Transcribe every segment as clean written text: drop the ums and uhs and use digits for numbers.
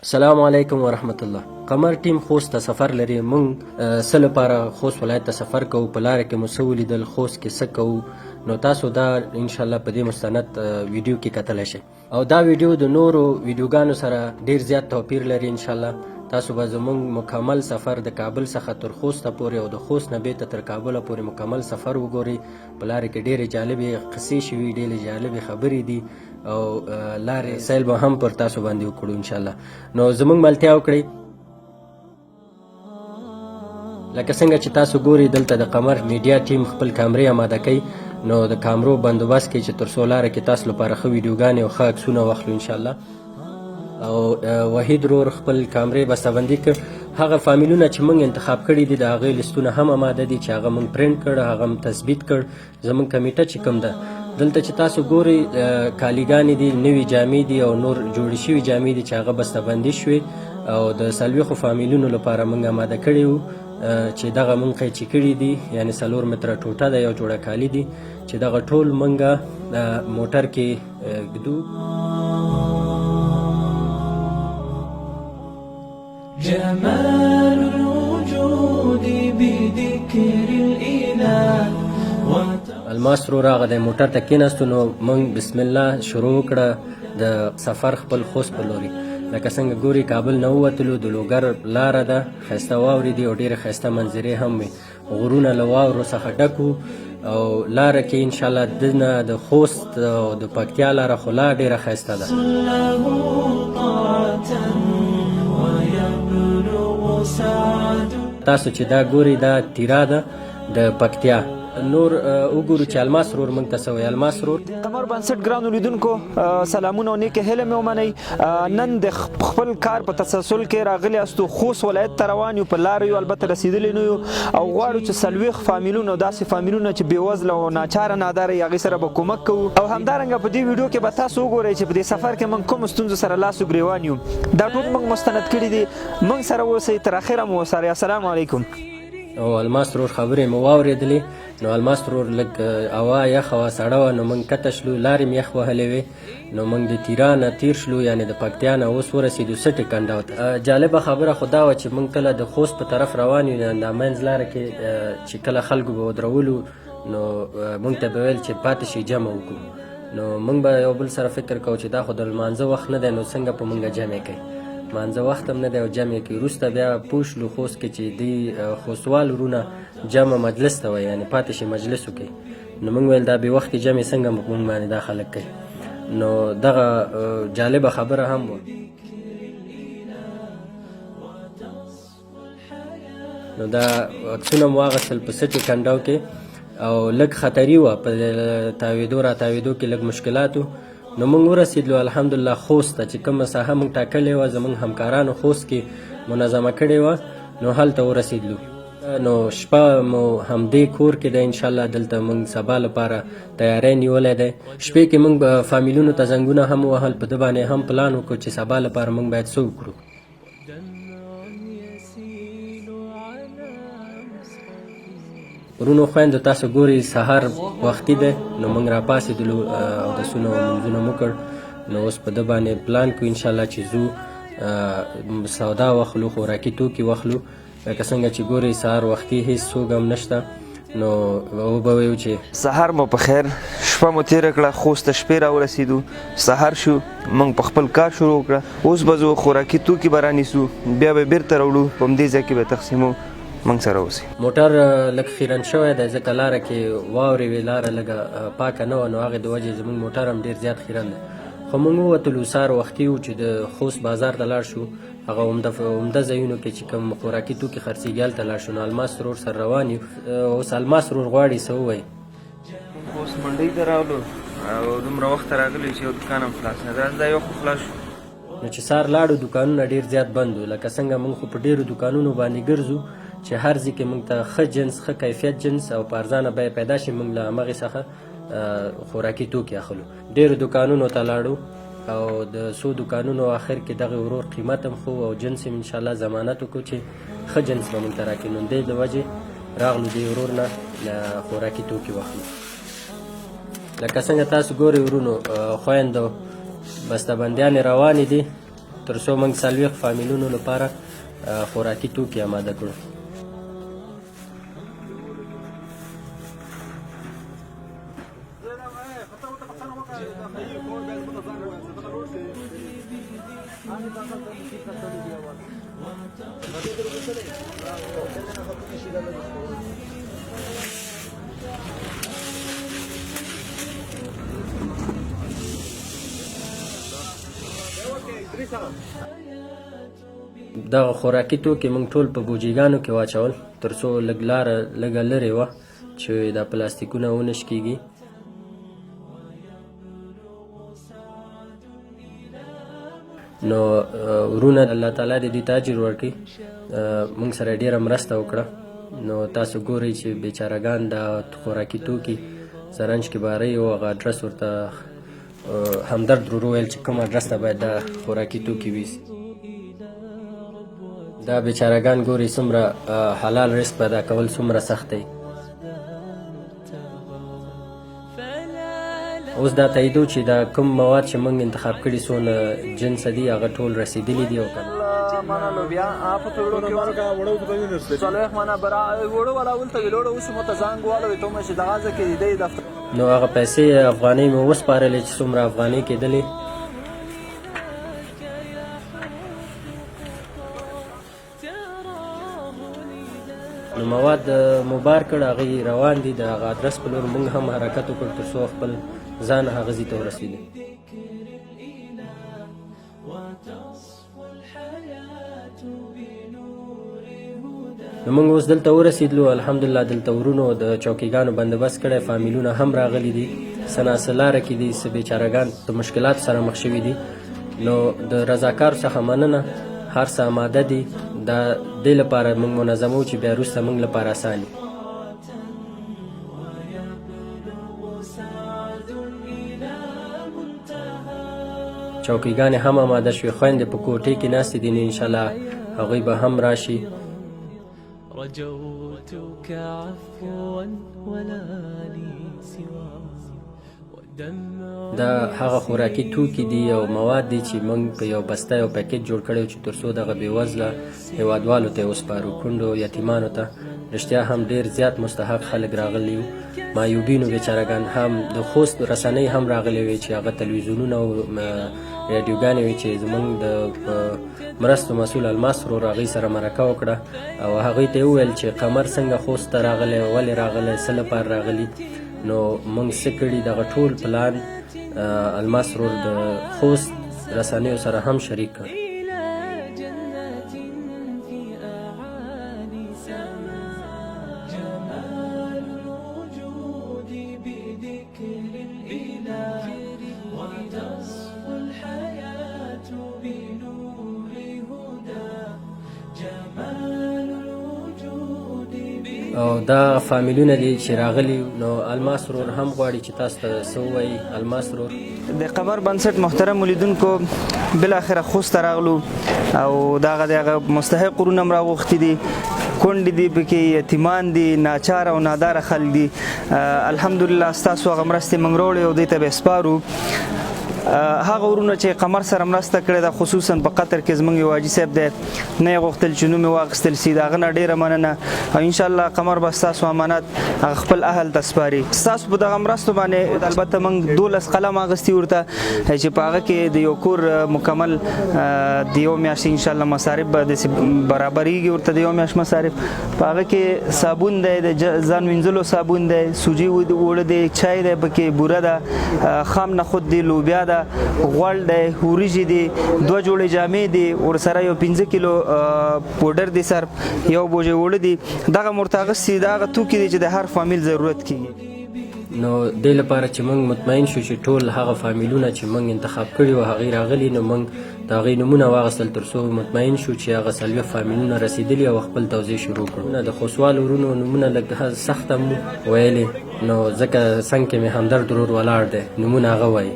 السلام علیکم ورحمت الله. قمر ټیم خوست ته سفر لري. مونږ څه لپاره خوست ولایت ته سفر کوو، په لاره کې مو څه ولیدل، خوست کې څه کوو، نو تاسو دا انشاءالله په دې مستند ویډیو کې کتلی شئ. او دا ویډیو د نورو ویډیوګانو سره ډیر زیات توپیر لري. انشاءالله تاسو به زموږ مکمل سفر د کابل څخه تر خوسته پورې او د خوست نه بیرته تر کابله پورې مکمل سفر وګورئ. په لارې کې ډېرې جالبې قصې شوي، ډېرې جالبې خبرې دي او لارې سیل به هم پر تاسو باندې وکړو انشاءالله. نو زموږ ملتیا وکړئ. لکه څنګه چې تاسو ګورئ دلته د قمر میډیا ټیم خپل کامرې اماده کوي، نو د کامرو بندوبست کوي چې تر څو لاره کې تاسو لپاره ښه ویډیوګانې او ښه عکسونه واخلو انشاءالله. او وحید رور خپل کامرې بسته‌بندي کړ. هغه فامیلونه چې موږ انتخاب کړي دي د هغې لیستونه هم اماده دي چې هغه موږ پرنټ کړ، هغه هم تثبیت کړ. زموږ کمیټه چې کوم ده دلته چې تاسو ګورئ کالیګانې دي، نوي جامې دي او نور جوړې شوي جامې دي چې هغه بسته‌بندي شوې او د 40 فامیلونو لپاره موږ اماده کړي وو چې دغه موږ قیچي کړي دي، یعنې 4 متره ټوټه ده، یو جوړه کالي دي چې دغه ټول موږ موټر کې ږدو. جمال الوجود بذكر الإله. الماس رو راغه د موټر ته کېناستو، نو موږ بسم الله شروع کړه د سفر خپل خوست په لوري. لکه څنګه ګوري کابل نه ووتلو، د لوګر لاره ده، ښایسته واورې دي او ډېرې ښایسته منظرې هم وي. غرونه له واورو څخه ډک وو او لاره کې انشاءالله دنه د خوست او د پکتیا لاره خو لا ډېره ښایسته ده. تاسو چې دا ګورئ دا تیرا ده د پکتیا. نور وګورو چې الماس رور موږ ته څه وایي. الماس رور قمر بنسټ ګرانو لیدونکو سلامونه او نیکې هیلې مې ومنئ. نن د خپل کار په تسلسل کې راغلي یاستو. خوست ولایت ته روان یو، په لاره یو، البته رسېدلي نه یو او غواړو چې 40 فامیلونه او داسې فامیلونه چې بېوزله او ناچاره ناداره یې هغې سره به کومک کوو. او همدارنګه په دې ویډیو کې به تاسو وګورئ چې په دې سفر کې موږ کومو ستونزو سره لاس و ګرېوان یو. دا ټول موږ مستند کړي دي. موږ سره اوسئ، تر اخره مو ورسره. السلام علیکم. او الماس رور خبرې مو واورېدلې. نو الماس رور لږ هوا یخه وه، سړه وه، نو موږ کته شلو، لارې مې یخ وهلې وې. نو موږ د تیرا نه تیر شلو، یعنې د پکتیا نه اوس ورسېدو سټې کنډو ته. جالبه خبره خو دا وه چې موږ کله د خوست په طرف روان یو، دا منځ لاره کې چې کله خلکو به ودرولو نو موږ ته به ویل چې پاتې شي جمع وکړو. نو موږ به یو بل سره فکر کوو چې دا خو د لمانځه وخت نه دی، نو څنګه په موږ جمع کوي، مانځه وخت هم نه دی او جمع کوي. وروسته بیا پوه شلو خوست کې چې دوی خوستوال وروڼه جمع مجلس ته وایي، یعنې پاتې شي مجلس وکړي. نو موږ ویل دا بې وختې جمع څنګه موږ باندې دا خلک کوي. نو دغه جالبه خبره هم وه. نو دا عکسونه مو واخیستل په سټې کنډو کې او لږ خطري وه، په تاوېدو را تاوېدو کې لږ مشکلات و. نو موږ ورسېدلو الحمدلله خوست ته چې کومه ساحه موږ ټاکلې وه، زموږ همکارانو خوست کې منظمه کړې وه، نو هلته ورسېدلو. نو شپه مو همدې کور کې ده انشاءالله. دلته موږ سبا لپاره تیاری نیولی دی. شپې کې موږ فامیلونو ته زنګونه هم ووهل، په ده باندې هم پلان وکړو چې سبا لپاره موږ باید څه وکړو. ورونو خویندو تاسو ګورئ سهار وختي دی، نو موږ راپاڅېدلو، اودسونه او لمونځونه مو کړ. نو اوس په ده باندې پلان کوو انشاءالله چې ځو سودا واخلو، خوراکي توکي واخلو. لکه څنګه چې ګورئ سهار وختي هېڅ څوک هم نشته. نو وبه ویو چې سهار مو په خیر، شپه مو تېره کړه، خوست ته شپې راورسېدو، سهار شو، موږ په خپل کار شروع کړه. اوس به ځو خوراکي توکي به رانیسو، بیا به بېرته راوړو، په همدې ځای کې به تقسیمو. موږ سره اوسئ. موټر لږ خیرن شوی دی ځکه لاره کې واورې وې، لاره لږه پاکه نه وه، نو هغې د وجې زموږ موټر هم ډېر زیات خیرن دی. خو موږ ووتلو سهار وختي وو چې د خوست بازار ته لاړ شو، هغه عمده ځایونو کې چې کوم خوراکي توکي خرڅېږي هلته لاړ شو. نو الماس رور سره روان یو. اوس الماس رور غواړي څه ووایي. خوست منډۍ ته راغلو او دومره وخته راغلي چې یو دوکان هم خلاص نه دی، دا یو خو خلاص شو. نو چې سهار لاړو دوکانونه ډېر زیات بند وو. لکه څنګه موږ خو په ډېرو دوکانونو باندې ګرځو چې هر ځای کې موږ ته ښه جنس، ښه کیفیت جنس او په ارزانه بیه پیدا شي، موږ له همغې څخه خوراکي توکي اخلو. ډېرو دوکانونو ته لاړو او د څو دوکانونو آخر کې دغه ورور قیمت هم خو او جنس هم انشاءالله ضمانت وکړو چې ښه جنس به موږ ته راکړي. نو دې د وجې راغلو دې ورور نه خوراکي توکي واخلو. لکه څنګه تاسو ګورئ ورونو خویندو بسته‌بندیانې روانې دي تر څو موږ 40 فامیلونو لپاره خوراکي توکي آماده کړو. دغه خوراکي توکي موږ ټول په بوجیګانو کې واچول تر څو لږ لاره لږه لرې وه چې دا پلاستیکونه ونه شکېږي. نو ورونه الله تعالی دې دوی ته اجر ورکړي، موږ سره ډېره مرسته وکړه. نو تاسو ګورئ چې بیچارهګان دا خوراکي توکي زرنج کې بارۍ و، هغه اډرس ورته همدرد ورور وویل چې کوم اډرس ته باید دا خوراکي توکي ویسي. دا بیچارهګان ګوري څومره حلال رزق پیدا کول څومره سخت دی. اوس دا تاییدو چې دا کوم مواد چې موږ انتخاب کړي څونه جنس دي هغه ټول رسیدلي دي. او مانا لوبیا آپ توڑو کے صالح مانا برا وړو ولا ولته ویلوړو اوس مته زنګ والو ته مې دغه کې دی دفتر. نو هغه پیسې افغانۍ مې وسپارلې چې څومره افغانۍ کېدلې. نو مواد مبار کړ، هغه روان دي د هغه ادرس په لور موږ هم حرکت وکړ تر څو خپل ځان هغه ځای ته ورسېدو. نو موږ اوس دلته ورسېدلو، الحمدلله دلته ورونو د چوکیګانو بندوبست کړی، فامیلونه هم راغلي دي، څه ناڅه لاره کې دي، څه بیچارهګان د مشکلاتو سره مخ شوي دي. نو د رضاکارو څخه مننه، هر څه آماده دي، دا دې لپاره موږ منظمو چې بیا وروسته موږ لپاره اساني. چوکیګانې هم آماده شوې، خویندې په کوټې کې ناستې دي، انشاءالله هغوی به هم راشي. رجوتك عفوا ولا لي سوى دا هغه خوراکي توکي دي او مواد دي چې موږ په یو بسته یو پاکټ جوړ کړی چې تر څو دغه بېوزله هېوادوالو ته یې وسپارو، کونډو یتیمانو ته. رښتیا هم ډېر زیات مستحق خلک راغلي وو، معیوبینو بیچارهګان هم، د خوست رسنۍ هم راغلي وي چې هغه تلویزیونونه او راډیوګانې وي چې زموږ د مرستو مسؤل الماس ورور هغوی سره مرکه وکړه او هغوی ته یې وویل چې قمر څنګه خوست ته راغلی، ولې راغلی، څه لپاره راغلي. نو موږ څه کړي دغه ټول پلان الماس ورور د خوست رسنیو سره هم شریک کړ. او دا فامیلونه دي چې راغلي. نو الماس ورور هم غواړي چې تاسو ته څه ووایي. الماس ورور د قمر بنسټ محترم ولیدونکو بالاخره خوست راغلو او دغه دغه مستحق ورونه هم راغوښتي دي، کونډې دي پکې، یتیمان دي، ناچاره او ناداره خلک دي. الحمدلله ستاسو هغه مرستې موږ راوړې او دوی ته به سپارو. هغه ورونه چې قمر سره مرسته کړې ده، خصوصا په قطر کې زموږ یو حاجي صاحب دی، نه یې غوښتل چې نوم یې واخیستل سي، د هغه نه ډېره مننه. او انشاءالله قمر به ستاسو امانت هغه خپل اهل ته سپاري. ستاسو په دغه مرستو باندې البته موږ 12 قلم اخیستي ورته چې په هغه کې د یو کور مکمل د یو میاشتې انشاءالله مصارف به داسې برابرېږي ورته، د یو میاشت مصارف. په هغه کې صابون دی، د ځان وینځلو صابون دی، سوجي اوړه دی، چای دی پکې، بوره ده، خام نخود دی، لوبیا ده، غوړ دی، وریجې دي، 2 جوړې جامې دي، ورسره یو 15 کیلو پوډر دی، صرف یو بوجه اوړه دي. دغه مرتغس دي، دغه توکي دي چې د هر فامیل ضرورت کیږي. نو دې لپاره چې موږ مطمئن شو چې ټول هغه فامیلونه چې موږ انتخاب کړي وو هغوی راغلي، نو موږ د هغوی نومونه واخیستل تر څو مطمئن شو چې هغه 40 فامیلونه رسېدلي او خپل توزیع شروع کړو. د خوستوالو ورونو نومونه لږ سخته مو ویلې، نو ځکه څنګ کې مې همدرد ورور ولاړ دی، نومونه هغه وایي.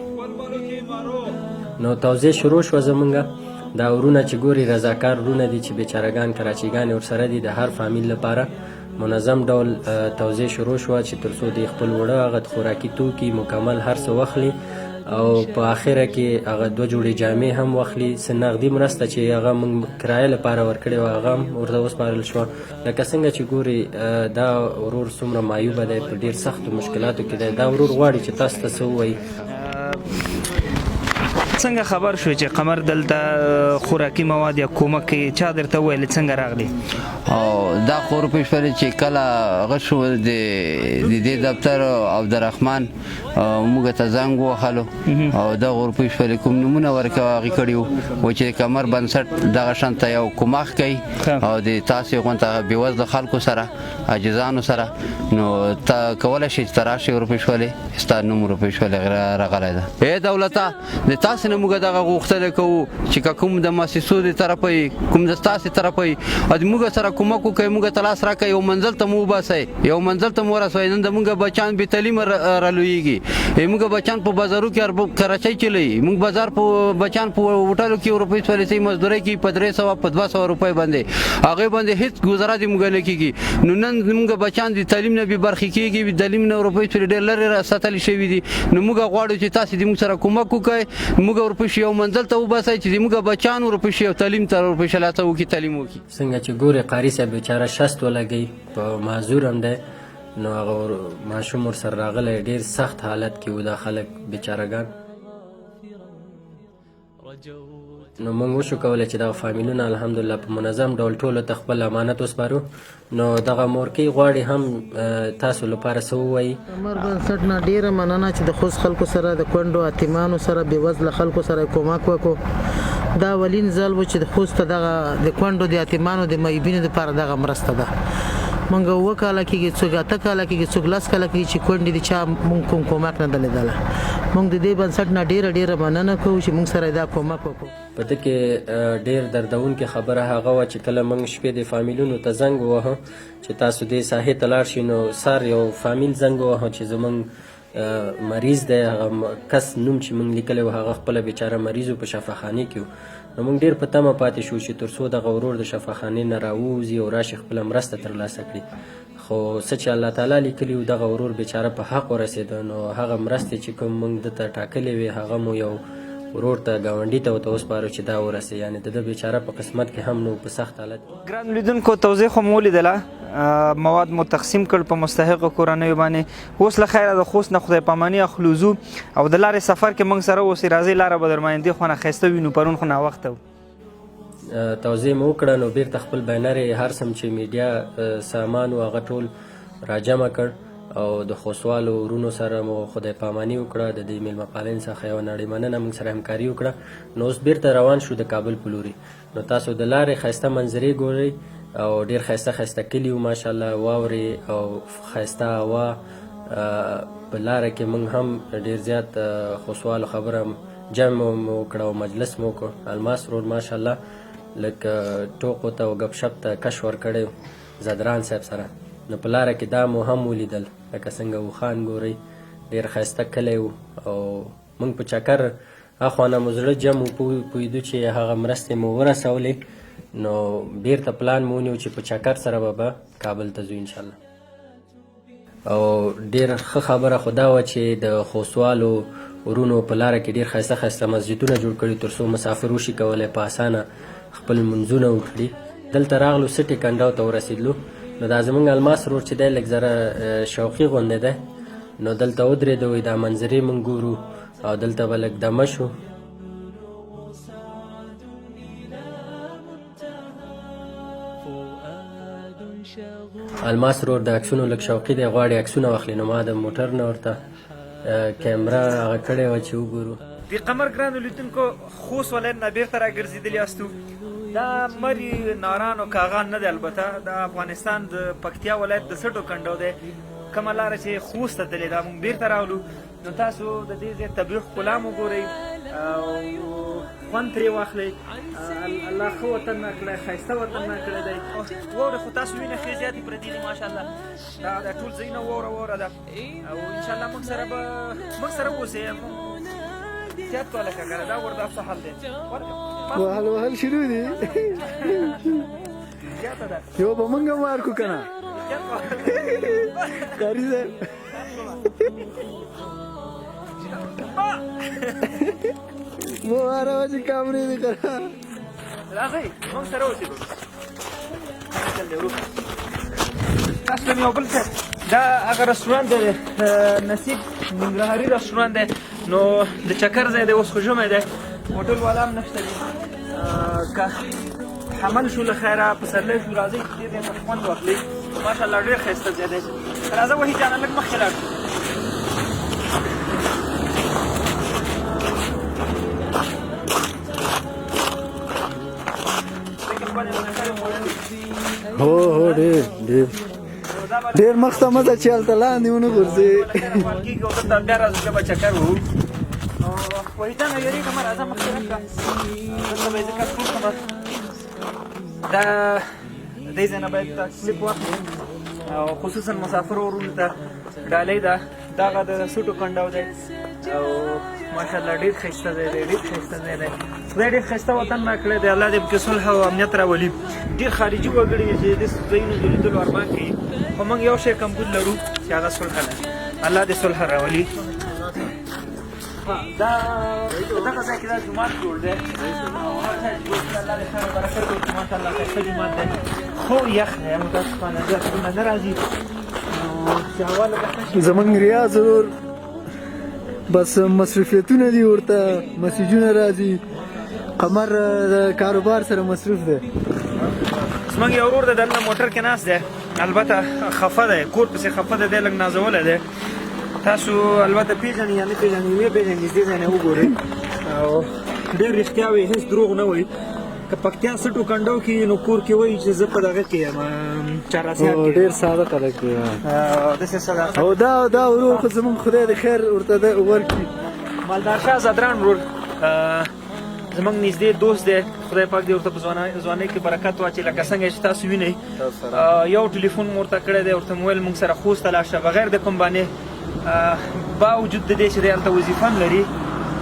نو توزیع شروع شوه زمونږه. دا ورونه چې ګوري رضاکار ورونه دي چې بیچارهګان کراچیګانې ورسره دي، د هر فامیل لپاره منظم ډول توزیع شروع شوه چې تر څو د خپل وړه هغه خوراکي توکي مکمل هر څه واخلي او په آخره کې هغه 2 جوړې جامې هم واخلي. څه نغدي مرسته چې هغه موږ کرایه لپاره ورکړې وه هغه هم ورته وسپارل شوه. لکه څنګه چې ګوري دا ورور څومره معیوبه دی، په ډېر سختو مشکلاتو کې دی. دا ورور غواړي چې تاسو ته څه ووایي. څنګه خبر شو چې قمر دلته خوراکي مواد یا کومک چا درته وویل، څنګه راغلی؟ او دا خو روپۍ شولې چې کله هغه شو د دې دفتر عبدالرحمن موږ ته زنګ ووهلو او دغه روپۍ شولې کوم نومونه ورکه هغې کړي وو چې د قمر بنسټ دغه شان ته یو کومک کوي او د تاسې غونته بېوزله خلکو سره عاجزانو سره، نو ته کولی شې چې ته راشې روپۍ شولې ستا نوم روپۍ شولې راغلی ده. ای دولته د تاسې نه موږ دغه غوښتنه کوو چې که کوم د مؤسسو د طرفه یې کوم د ستاسې طرفه یې موږ سره کومک وکړئ، موږ ته لاس راکړئ، یو منزل ته مو وباسئ، یو منزل ته مو ورسوئ. نن زموږ بچیان بې تعلیمه رالویږي، موږ بچیان په بازارو کې کراچۍ چلوي، موږ بازار په بچیان په هوټلو کې روپۍ سولې مزدورۍ کوي په 300 په 200 روپۍ باندې، هغې باندې هېڅ ګزاره دې موږ نه کېږي. نو نن زموږ بچیان د تعلیم نه بې برخې کېږي، د تعلیم نه روپۍ سولې ډېر لرې ساتلې شوي دي. نو موږ غواړو چې تاسې د موږ سره کومک وکړئ، موږ ورپسې یو منزل ته وباسئ چې زموږ بچیان ورپسې یو تعلیم ته ورپسې لاته وکړي، تعلیم وکړي. څنګه چې ګورې قاري صاحب بیچاره شست ولګوي، په معذور هم دی. نو هغه ماشوم ورسره راغلی، ډېر سخت حالت کې و دا خلک بیچارهګان. نو موږ وشو کولی چې دغه فامیلونه الحمدلله په منظم ډول ټولو ته خپل امانت وسپارو. نو دغه مورکۍ غواړي هم تاسو لپاره څه ووایي. قمر بنسټ نه ډېره مننه چې د خوست خلکو سره د کونډو یتیمانو سره بېوزله خلکو سره کومک وکړو. دا اولین ځل و چې د خوست دغه د کونډو د یتیمانو د معیوبینو دپاره دغه مرسته ده. مونږ 2 کاله کېږي، څوک 8 کاله کېږي، څوک 10 کاله کېږي چې کونډې دي چا مونږ کوم کومک نه ده لیدلی. مونږ د دې بنسټ نه ډېره مننه کوو چې مونږ سره دا کومک وکړو. په دې کې ډېر دردونکې خبره هغه وه چې کله موږ شپې د فامیلونو ته زنګ ووهه چې تاسو دې ساحې ته لاړ شئ، نو سار یو فامیل زنګ ووهه چې زموږ مریض دی. هغه کس نوم چې موږ لیکلی و هغه خپله بیچاره مریض و، په شفاخانې کې و. نو موږ ډېر په تمه پاتې شو چې تر څو دغه ورور د شفاخانې نه راووځي او راشي خپله مرسته ترلاسه کړي. خو څه چې الله تعالی لیکلي و دغه ورور بیچاره په حق ورسېده. نو هغه مرستې چې کوم موږ دته ټاکلې وې هغه مو یو ورور ته ګاونډي ته ورته وسپارو چې دا ورسې، یعنې د ده بیچاره په قسمت کې هم نو په سخت حالت. ګران لیدونکو توضیح خو مو ولیدله، مواد مو تقسیم کړ په مستحقو کورنیو باندې. اوس له خیره د خوست نه خدای پاماني اخلو ځو او د لارې سفر کې موږ سره اوسئ. راځئ لاره به درمانې دې خوا نه ښایسته وي، نو پرون خو ناوخته و. توضیح مو وکړه، نو بیرته خپل بینر یې هر سم چې میډیا سامان و هغه ټول راجمع کړ او د خوستوالو ورونو سره مو خدای پاماني وکړه. د دې میلمه پالنې څخه یوه نړۍ مننه، موږ سره همکاري وکړه. نو اوس بیرته روان شو د کابل په لوري. نو تاسو د لارې ښایسته منظرې ګورئ او ډېر ښایسته کلي و ماشاءالله، واورې او ښایسته هوا. په لاره کې موږ هم ډېر زیات خوستوالو خبره جمع مو وکړه او مجلس مو وکړ. الماس رود ماشاءالله لکه ټوکو ته او ګپ شپ ته کش ورکړی زدران صاحب سره. نو په لاره کې دا مو هم ولیدل لکه څنګه وخان ګورئ، ډېر ښایسته کلی و. او موږ په چکر اخوانه مو زړه جمع پوهېدو چې هغه مرستې مو ورسولې. نو بیرته پلان مو ونیو چې په چکر سره به کابل ته ځو انشاءالله. او ډېر ښه خبره خو دا وه چې د خوستوالو ورونو په لاره کې ډېر ښایسته مسجدونه جوړ کړي تر څو مسافر وشي کولی په اسانه خپل منځونه وکړي. دلته راغلو سټې کنډاو ته ورسېدلو. نو دا زموږ الماس روډ چې دی لږ ذره شوقي غوندې دی. نو دلته ودرېدو، دا منظرې موږ ګورو او دلته به لږ دمه شو. الماس روډ د عکسونو لږ شوقي دی، غواړي عکسونه واخلي. نو ما د موټر نه ورته کیمره هغه کړې وه چې وګورو. د قمر ګرانو لیدونکو خوست ولایت نه بیرته راګرځېدلي یاستو. دا مري ناران او کاغان نه دی، البته د افغانستان د پکتیا ولایت د سټو کنډو دی. کومه لاره چې خوست ته تللې دا موږ بیرته راولو. نو تاسو د دې ځای طبیعي ښکلا مو ګورئ او خوند ترې واخلئ. الله ښه وطن راکړی، ښایسته وطن راکړی دی. واوره خو تاسو وینئ ښې زیاتې پرتې دي ماشاءالله. دا ټول ځایونه واوره ده او انشاءالله موږ سره اوسئ. زیات کوله که کنه دا ورته څه حل دی؟ وهل شروع دي زیاته ده. یو به مونږ مار کو کنه قاری صاحب مو هره چې کامرې دې کړه راځئ موږ سره اوسېږو تاسو یو بل څه دا هغه رستورانت دی نصیب ننګرهاري رستورانت دی نو د چکر ځای دی اوس خو ژمی دی هوټل والا هم نشته دي که حمل شو له خیره پسرلی شو راځئ چې دې ځای ته خوند واخلئ ماشاءالله ډېر ښایسته ځای دی راځه وحید جانه لږ مخکې لاړ شو هو هو ډېر مخ ته مزه چې هلته لاندې ونه غورځې کېږي او دلته بیا راځو بیا به چکر وهو نو وحید جانه یېرېږه مه راځه مخکې راشه دلته به یې ذکر ټول کړم دا دې ځای نه باید کلیپ واخلو او خصوصا مسافرو ورونو ته ډالۍ ده دغه د سوټو کنډاو دی او ماشاءالله ډېر ښایسته ځای دی ډېر ښایسته ځای دی خدای ډېر ښایسته وطن راکړی دی الله دې پکې صلح او امنیت راولي ډېر خارجي وګړي چې دې ځایونو د لیدلو ارمان کوي خو موږ یو شی کمبود لرو چې هغه صلح ده الله دې صلح راولي دا دغه ځای کې دا جومات جوړ دی او هر ځای چې جوړ کړي الله دې خیر او برکت وکړي ماشاءالله ښایسته جومات دی خو یخ دی متاسفانه زیات غرونه نه راځي نو چې هوا لږه ښه شي زمونږ ریاض ورور بس مصروفیتونه دي ورته مسیجونه راځي قمر د کاروبار سره مصروف دی زموږ یو ورور دی دلته موټر کې ناست دی البته خفه دی کور پسې خفه دی دی لږ نازولی دی تاسو البته پیژنئ یا نه پیژنئ ویې پیژنئ دې ځای نه وګورئ او ډېر رښتیا وایي هېڅ دروغ نه وایي که پکتیا سټو کنډو کې نو کور کې وایي چې زه په دغه کې یم چهاراسیاب کې ډېر ساده خلک دي داسې صداقت او دا ورور خو زمونږ خدای د خیر ورته ورکړي مالدار شاه زدران ورور زمونږ نږدې دوست دی خدای پاک دې ورته په ځوانۍ کې برکت واچي لکه څنګه چې تاسو وینئ یو ټلیفون مو ورته کړی دی ورته مو ویل موږ سره خوست ته لاړ شه بغیر د کوم بانې باوجود د دې چې دی هلته وظیفه هم لري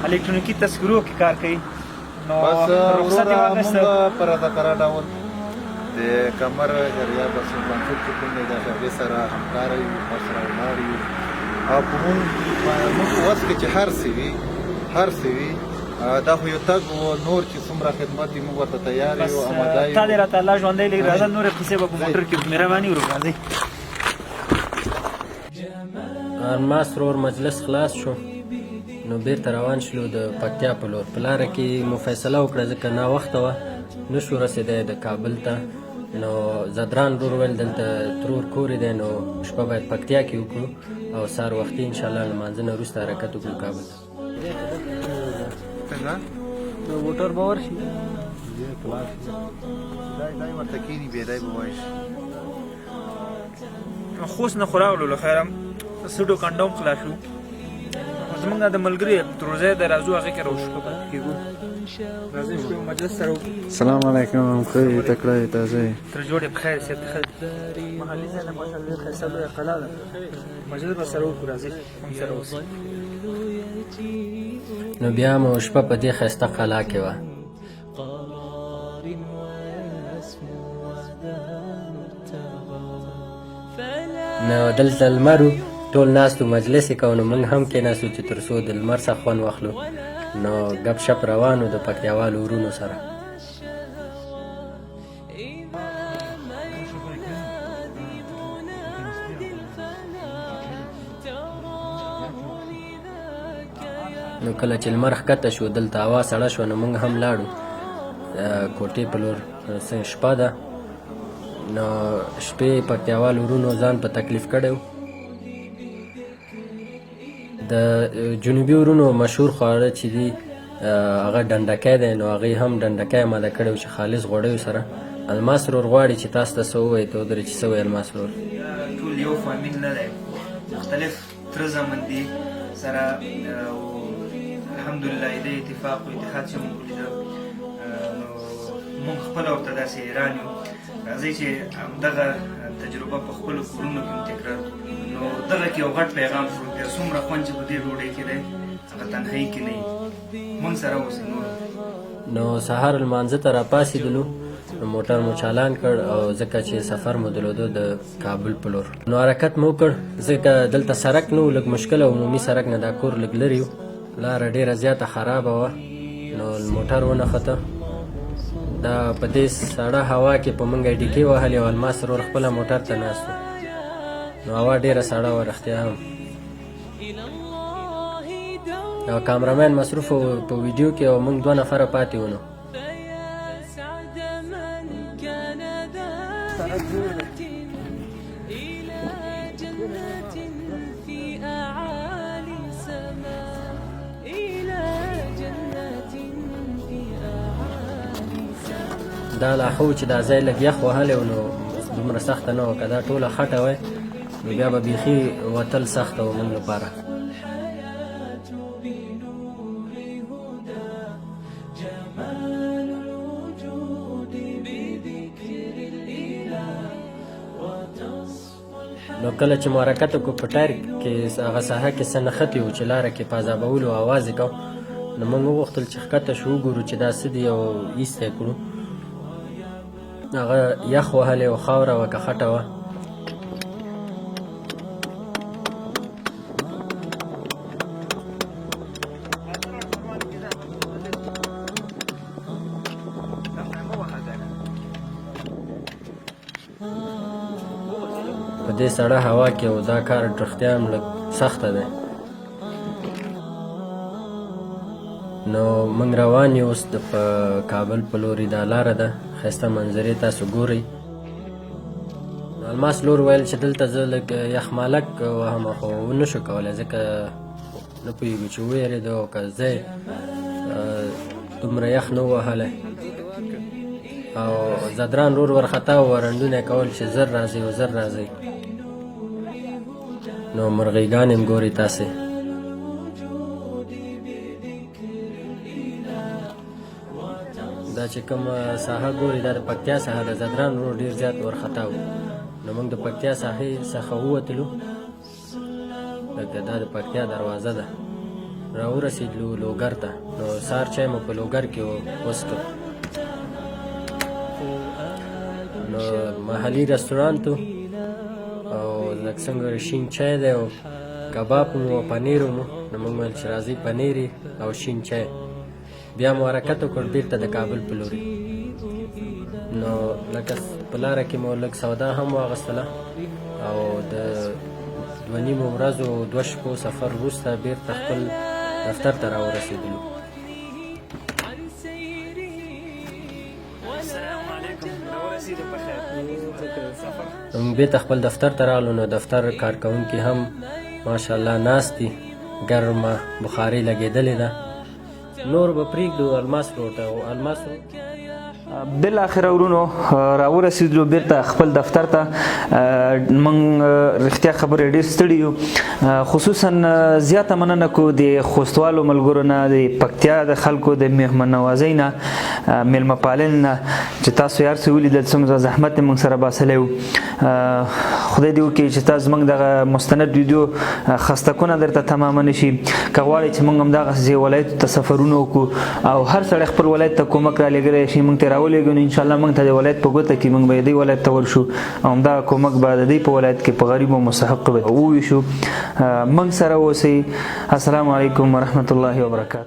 الکترونیکي تذکرو کې کار کوي نو رخصت یې واخیسته په رضاکاره ډول د کمر اریا په سلطانپور کې کوم دی د هغې سره همکاره یو ورسره ولاړ یو او په موږ په وس کې چې هر څه وي دا خو یو تګ و نور چې څومره خدمت وي موږ ورته تیار یو اماده یو تا دې راته الله ژوندی لږ راځه نورې قیسې به په موټر کې مهرباني ورو راځئ الماس رور مجلس خلاص شو نو بیرته روان شلو د پکتیا په لور په لاره کې مو فیصله وکړه ځکه ناوخته وه نشو رسېدی د کابل ته نو زدران ورور ویل دلته ترور کور دی نو شپه باید پکتیا کې وکړو او سهار وختي انشاءالله لمانځه نه وروسته حرکت وکړو کابل ته څنګه د موټر به ورشي دا ورته کېني بیا دی به وایي خوست نه خو راغلو له خیره سټو کنډو هم خلاص شو زمونږ د ملګري تروزی د راځو هغې کې راوشو پاتې کېږو راځئ شپې مجلس سره وکړو السلام علیکم ښه یې تکړه یې تازه یې تر جوړې په خیر صحت ښه دی محلي ځای ده ماشاءالله ډېر ښایسته لویه قلعه ده مجلس به سره وکړو راځئ هم سره اوسئ نو بیا مو شپه په دې ښایسته قلعه کې وه نو دلته لمر و ټول ناستو مجلس یې کوو نو موږ هم کېناستو چې تر څو د لمر څخه خوند واخلو نو ګپ شپ روان و د پکتیاوالو ورونو سره نو کله چې لمر ښکته شو دلته هوا سړه شوه نو موږ هم لاړو کوټې په لور شپه ده نو شپې پکتیاوالو ورونو ځان په تکلیف کړی و د جنوبي ورونو مشهور خواړه چې دي هغه ډنډکی دی نو هغې هم ډنډکی اماده کړی و چې خالص غوړیو سره الماس رور غواړي چې تاسو ته څه ووایي ته ودرې چې څه وایي الماس رور ټول یو فامیل نه دی مختلف تره زامن دي سره الحمدلله د اتفاق و اتحاد چې موږ ولیده نو موږ خپله ورته داسې حیران یو راځئ چې همدغه تجربه په خپلو کورونو کې هم تکرار نو دغه کې یو غټ پیغام شو بیا څومره خوند چې په دې ډوډۍ کې دی هغه تنهایي کې نه وي موږ سره اوسئ نور نو سهار لمانځه ته راپاڅېدلو نو موټر مو چالان کړ او ځکه چې سفر مو درلوده د کابل په لور. نو حرکت مو وکړ ځکه دلته سړک نه و، لږ مشکل او عمومي سړک نه دا کور لږ لرې و، لاره ډېره زیاته خرابه وه. نو موټر ونښته. دا په دې سړه هوا کې په موږ ډیکې وهلې او الماس ورور خپله موټر ته ناست و. نو هوا ډېره سړه وه رښتیا هم. او کامرامین مصروف و په ویډیو کې او موږ 2 نفره پاتې ونو. دا لا خو چې دا ځای لږ یخ وهلی و نو دومره سخته نه وه، که دا ټوله خټه وای نو بیا به بیخي وتل سخته و موږ لپاره. نو کله چې مو حرکت وکړو په ټایر کې هغه ساحه کې څه نښتې وو چې لاره کې په عذابولو اواز یې کو. نو موږ وغوښتل چې ښکته شو وګورو چې دا څه دي او ایسته یې کړو. هغه یخ وهلې او خاوره وه که خټه وه. په دې سړه هوا کې او دا کار رښتیا هم لږ سخته دی. نو موږ روان یو اوس په کابل په لورې دا لاره ده، ښایسته منظرې تاسو ګورئ. الماس لور ویل چې دلته زه لږ یخمالک وهم خو ونه شو کولی ځکه نه پوهېږو چې وویرېده او که ځای دومره یخ نه وهلی. او زدران رور ورخطا و رنډونه یې کول چې زر راځئ او زر راځئ. نو مرغیګان هم ګورئ تاسې. دا چې کومه ساحه ګوري دا د پکتیا ساحه ده. زدران رور ډېر زیات ورخطا و. نو موږ د پکتیا ساحې څخه ووتلو، لکه دا د پکتیا دروازه ده. راورسېدلو لوګر ته. نو سهار چای مو په لوګر کې وڅښه. نو محلي رستورانت او لږ څنګه شین چای دی او کباب مو او پنیر مو. نو موږ ویل چې راځئ پنیر او شین چای. بیا مو حرکت وکړ بېرته د کابل په لورې. نو لکه په لاره کې مو لږ سودا هم واغېستله او د 2.5 ورځو 2 شپو سفر وروسته بېرته خپل دفتر ته راورسېدلو. موږ بېرته خپل دفتر ته راغلو. نو دفتر کارکوونکي هم ماشاءالله ناست دي، ګرمه بخاري لګېدلې ده. نور به پرېږدو الماس رور ته. او الماس بالاخره ورونو راورسېدلو بیرته خپل دفتر ته. موږ رښتیا خبرې ډېر ستړي یو، خصوصا زیاته مننه کو د خوستوالو ملګرو نه، د پکتیا د خلکو د مهمن نوازۍ نه، میلمه پالنې نه چې تاسو یې هر څه ولیدل څومره زحمت یې موږ سره باسلی و. خدای دې وکړي چې تاسو زموږ دغه مستند ویډیو خستکونه درته تمامه نه شي. که غواړئ چې موږ همدغسې ولایتو ته سفرونه وکړو او هر سړی خپل ولایت ته کومک رالېږلی شي موږ ته راولېږو، نو انشاءالله موږ ته د ولایت په ګوته کې موږ به دې ولایت ته ورشو او همدغه کومک به د دې په ولایت کې په غریبو مستحقو به وویشو. موږ سره اوسئ. السلام علیکم ورحمة الله وبرکاته.